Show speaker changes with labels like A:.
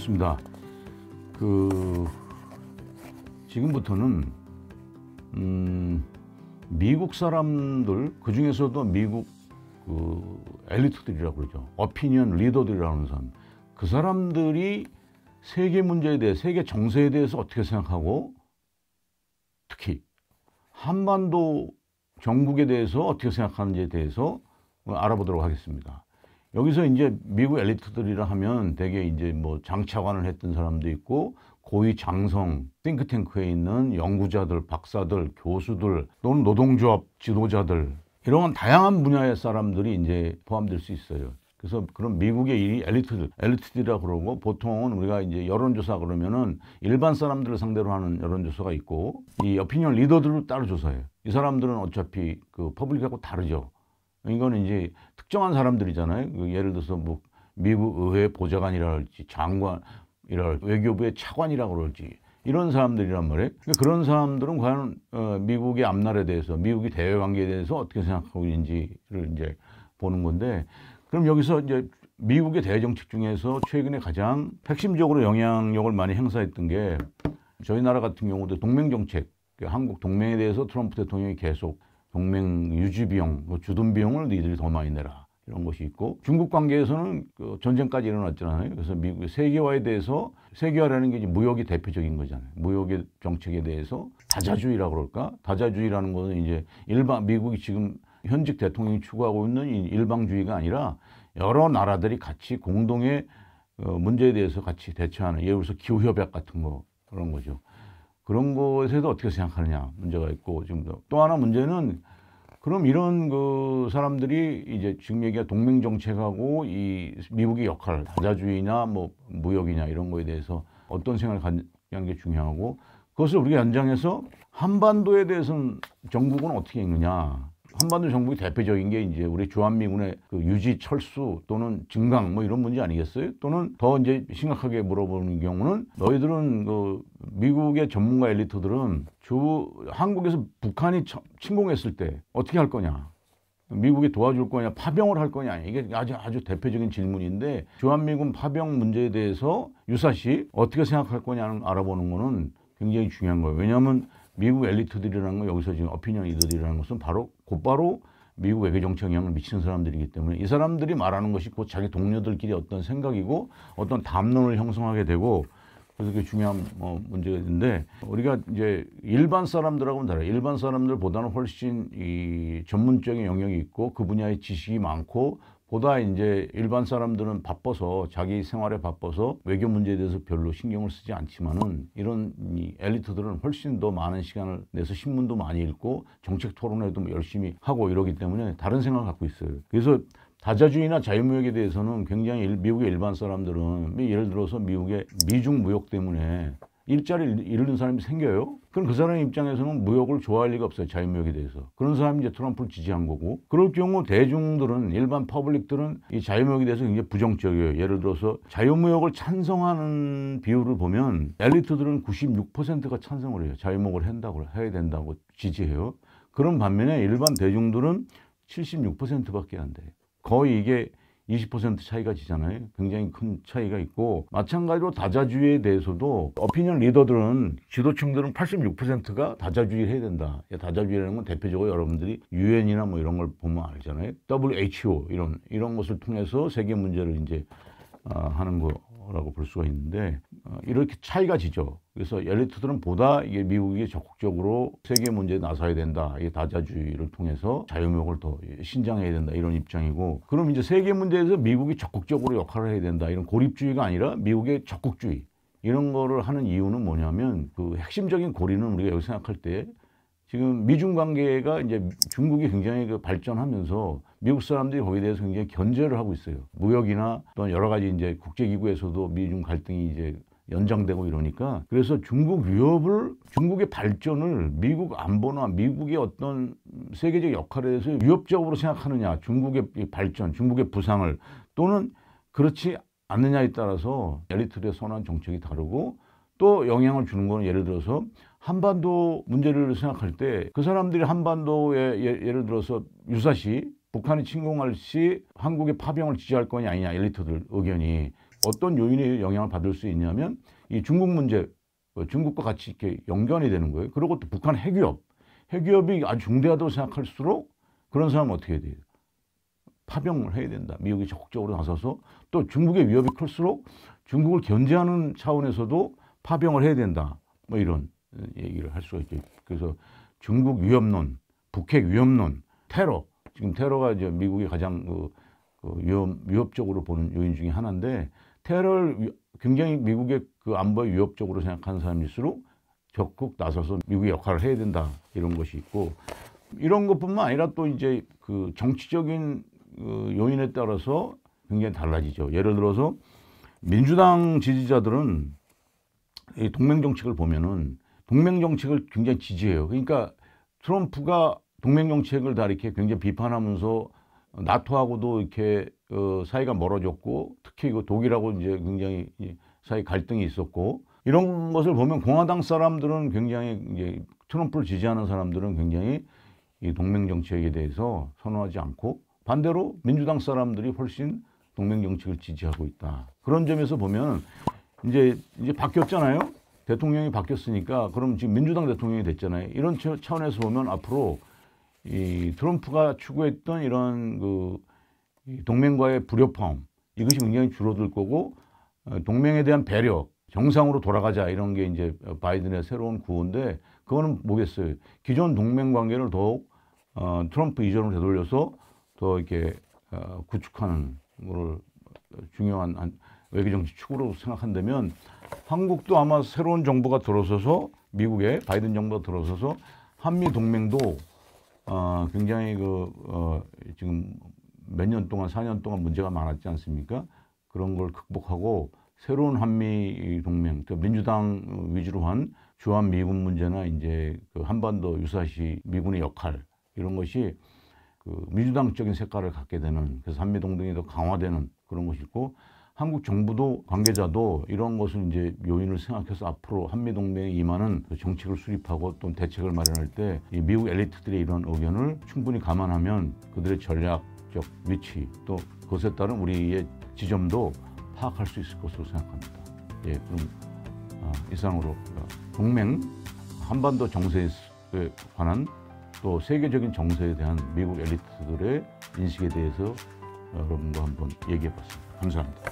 A: 그렇습니다. 지금부터는 미국 사람들, 그 중에서도 미국 엘리트들이라고 그러죠. 어피니언 리더들이라는 사람, 그 사람들이 세계 문제에 대해, 세계 정세에 대해서 어떻게 생각하고, 특히 한반도 정국에 대해서 어떻게 생각하는지에 대해서 알아보도록 하겠습니다. 여기서 이제 미국 엘리트들이라 하면 대개 이제 뭐 장차관을 했던 사람도 있고, 고위 장성 띵크탱크에 있는 연구자들, 박사들, 교수들 또는 노동조합 지도자들, 이런 다양한 분야의 사람들이 이제 포함될 수 있어요. 그래서 그런 미국의 이 엘리트들이라 그러고, 보통은 우리가 이제 여론조사 그러면은 일반 사람들을 상대로 하는 여론조사가 있고, 이 어피니언 리더들을 따로 조사해요. 이 사람들은 어차피 그 퍼블릭하고 다르죠. 이거는 이제 특정한 사람들이잖아요. 예를 들어서 뭐 미국 의회 보좌관이랄지 장관이랄, 외교부의 차관이라고 그럴지, 이런 사람들이란 말이에요. 그런 사람들은 과연 미국의 앞날에 대해서, 미국의 대외 관계에 대해서 어떻게 생각하고 있는지를 이제 보는 건데, 그럼 여기서 이제 미국의 대외 정책 중에서 최근에 가장 핵심적으로 영향력을 많이 행사했던 게, 저희 나라 같은 경우도 동맹 정책, 한국 동맹에 대해서 트럼프 대통령이 계속 동맹 유지 비용, 주둔 비용을 너희들이 더 많이 내라, 이런 것이 있고, 중국 관계에서는 전쟁까지 일어났잖아요. 그래서 미국의 세계화에 대해서, 세계화라는 게 이제 무역이 대표적인 거잖아요. 무역의 정책에 대해서 다자주의라고 그럴까? 다자주의라는 것은 이제 미국이 지금 현직 대통령이 추구하고 있는 이 일방주의가 아니라 여러 나라들이 같이 공동의 문제에 대해서 같이 대처하는, 예를 들어서 기후협약 같은 거, 그런 거죠. 그런 것에도 어떻게 생각하느냐 문제가 있고, 지금 또 하나 문제는, 그럼 이런 그 사람들이 이제 지금 얘기한 동맹 정책하고 이 미국의 역할, 다자주의나 뭐 무역이냐 이런 거에 대해서 어떤 생각을 갖는 게 중요하고, 그것을 우리가 연장해서 한반도에 대해서는 정국은 어떻게 있느냐. 한반도 정국이 대표적인 게 이제 우리 주한미군의 그 유지 철수 또는 증강 뭐 이런 문제 아니겠어요? 또는 더 이제 심각하게 물어보는 경우는, 너희들은 그 미국의 전문가 엘리트들은 한국에서 북한이 침공했을 때 어떻게 할 거냐? 미국이 도와줄 거냐? 파병을 할 거냐? 이게 아주 대표적인 질문인데, 주한미군 파병 문제에 대해서 유사시 어떻게 생각할 거냐는 알아보는 거는 굉장히 중요한 거예요. 왜냐하면 미국 엘리트들이라는 거, 여기서 지금 어피니언 리더들이라는 것은 곧바로 미국 외교정책 영향을 미치는 사람들이기 때문에, 이 사람들이 말하는 것이 곧 자기 동료들끼리 어떤 생각이고 어떤 담론을 형성하게 되고, 그래서 그게 중요한 문제가 있는데, 우리가 이제 일반 사람들하고는 달라요. 일반 사람들보다는 훨씬 이 전문적인 영역이 있고 그 분야의 지식이 많고, 보다 이제 일반 사람들은 바빠서, 자기 생활에 바빠서 외교 문제에 대해서 별로 신경을 쓰지 않지만은, 이런 이 엘리트들은 훨씬 더 많은 시간을 내서 신문도 많이 읽고 정책 토론회도 열심히 하고 이러기 때문에 다른 생각을 갖고 있어요. 그래서 다자주의나 자유무역에 대해서는 굉장히 미국의 일반 사람들은, 예를 들어서 미국의 미중 무역 때문에 일자리를 잃는 사람이 생겨요. 그럼 그 사람 입장에서는 무역을 좋아할 리가 없어요. 자유무역에 대해서. 그런 사람이 이제 트럼프를 지지한 거고, 그럴 경우 대중들은, 일반 퍼블릭들은 이 자유무역에 대해서 굉장히 부정적이에요. 예를 들어서 자유무역을 찬성하는 비율을 보면 엘리트들은 96%가 찬성을 해요. 자유무역을 해야 된다고 지지해요. 그런 반면에 일반 대중들은 76%밖에 안 돼요. 거의 이게 20% 차이가 지잖아요. 굉장히 큰 차이가 있고, 마찬가지로 다자주의에 대해서도 어피니언 리더들은, 지도층들은 86%가 다자주의를 해야 된다. 다자주의라는 건 대표적으로 여러분들이 유엔이나 뭐 이런 걸 보면 알잖아요. WHO 이런 것을 통해서 세계 문제를 이제 하는 거라고 볼 수가 있는데, 이렇게 차이가 지죠. 그래서 엘리트들은 보다 이게 미국이 적극적으로 세계 문제에 나서야 된다, 이 다자주의를 통해서 자유무역을 더 신장해야 된다, 이런 입장이고, 그럼 이제 세계 문제에서 미국이 적극적으로 역할을 해야 된다, 이런 고립주의가 아니라 미국의 적극주의, 이런 거를 하는 이유는 뭐냐면, 그 핵심적인 고리는 우리가 여기 생각할 때, 지금 미중 관계가 이제 중국이 굉장히 발전하면서 미국 사람들이 거기에 대해서 굉장히 견제를 하고 있어요. 무역이나 또는 여러 가지 이제 국제기구에서도 미중 갈등이 이제 연장되고 이러니까, 그래서 중국의 발전을 미국 안보나 미국의 어떤 세계적 역할에 대해서 위협적으로 생각하느냐, 중국의 발전, 중국의 부상을, 또는 그렇지 않느냐에 따라서 엘리트들의 선호한 정책이 다르고, 또 영향을 주는 건, 예를 들어서 한반도 문제를 생각할 때 그 사람들이 한반도에 예를 들어서 유사시 북한이 침공할 시 한국의 파병을 지지할 거냐 아니냐, 엘리트들 의견이, 어떤 요인이 영향을 받을 수 있냐면 이 중국 문제, 중국과 같이 이렇게 연관이 되는 거예요. 그리고 또 북한 핵위협이 아주 중대하다고 생각할수록 그런 사람은 어떻게 해야 돼요? 파병을 해야 된다. 미국이 적극적으로 나서서 또 중국의 위협이 클수록 중국을 견제하는 차원에서도 파병을 해야 된다. 뭐 이런 얘기를 할 수가 있죠. 그래서 중국 위협론, 북핵 위협론, 테러. 지금 테러가 이제 미국이 가장 위협적으로 보는 요인 중에 하나인데 테러를 굉장히 미국의 그 안보에 위협적으로 생각하는 사람일수록 적극 나서서 미국의 역할을 해야 된다. 이런 것이 있고 이런 것뿐만 아니라 또 이제 그 정치적인 요인에 따라서 굉장히 달라지죠. 예를 들어서 민주당 지지자들은 이 동맹 정책을 보면은 동맹 정책을 굉장히 지지해요. 그러니까 트럼프가 동맹 정책을 다 이렇게 굉장히 비판하면서 나토하고도 이렇게 사이가 멀어졌고 특히 그 독일하고 이제 굉장히 사이 갈등이 있었고 이런 것을 보면 공화당 사람들은 굉장히 이제 트럼프를 지지하는 사람들은 굉장히 이 동맹 정책에 대해서 선호하지 않고 반대로 민주당 사람들이 훨씬 동맹 정책을 지지하고 있다. 그런 점에서 보면 이제 바뀌었잖아요. 대통령이 바뀌었으니까 그럼 지금 민주당 대통령이 됐잖아요. 이런 차원에서 보면 앞으로 이 트럼프가 추구했던 이런 이 동맹과의 불협화음 이것이 굉장히 줄어들 거고 동맹에 대한 배려, 정상으로 돌아가자 이런 게 이제 바이든의 새로운 구호인데 그거는 뭐겠어요? 기존 동맹 관계를 더욱 트럼프 이전으로 되돌려서 더 이렇게 구축하는 거를 중요한 외교정치 축으로 생각한다면 한국도 아마 새로운 정부가 들어서서 미국의 바이든 정부가 들어서서 한미 동맹도 굉장히 지금 몇 년 동안 4년 동안 문제가 많았지 않습니까? 그런 걸 극복하고 새로운 한미 동맹, 민주당 위주로 한 주한 미군 문제나 이제 그 한반도 유사시 미군의 역할 이런 것이 그 민주당적인 색깔을 갖게 되는 그래서 한미 동맹이 더 강화되는 그런 것이 있고 한국 정부도 관계자도 이런 것을 이제 요인을 생각해서 앞으로 한미 동맹에 임하는 정책을 수립하고 또 대책을 마련할 때 이 미국 엘리트들의 이런 의견을 충분히 감안하면 그들의 전략적 위치 또 그것에 따른 우리의 지점도 파악할 수 있을 것으로 생각합니다. 예, 그럼 이상으로 동맹 한반도 정세에 관한 또 세계적인 정세에 대한 미국 엘리트들의 인식에 대해서 여러분과 한번 얘기해 봤습니다. 감사합니다.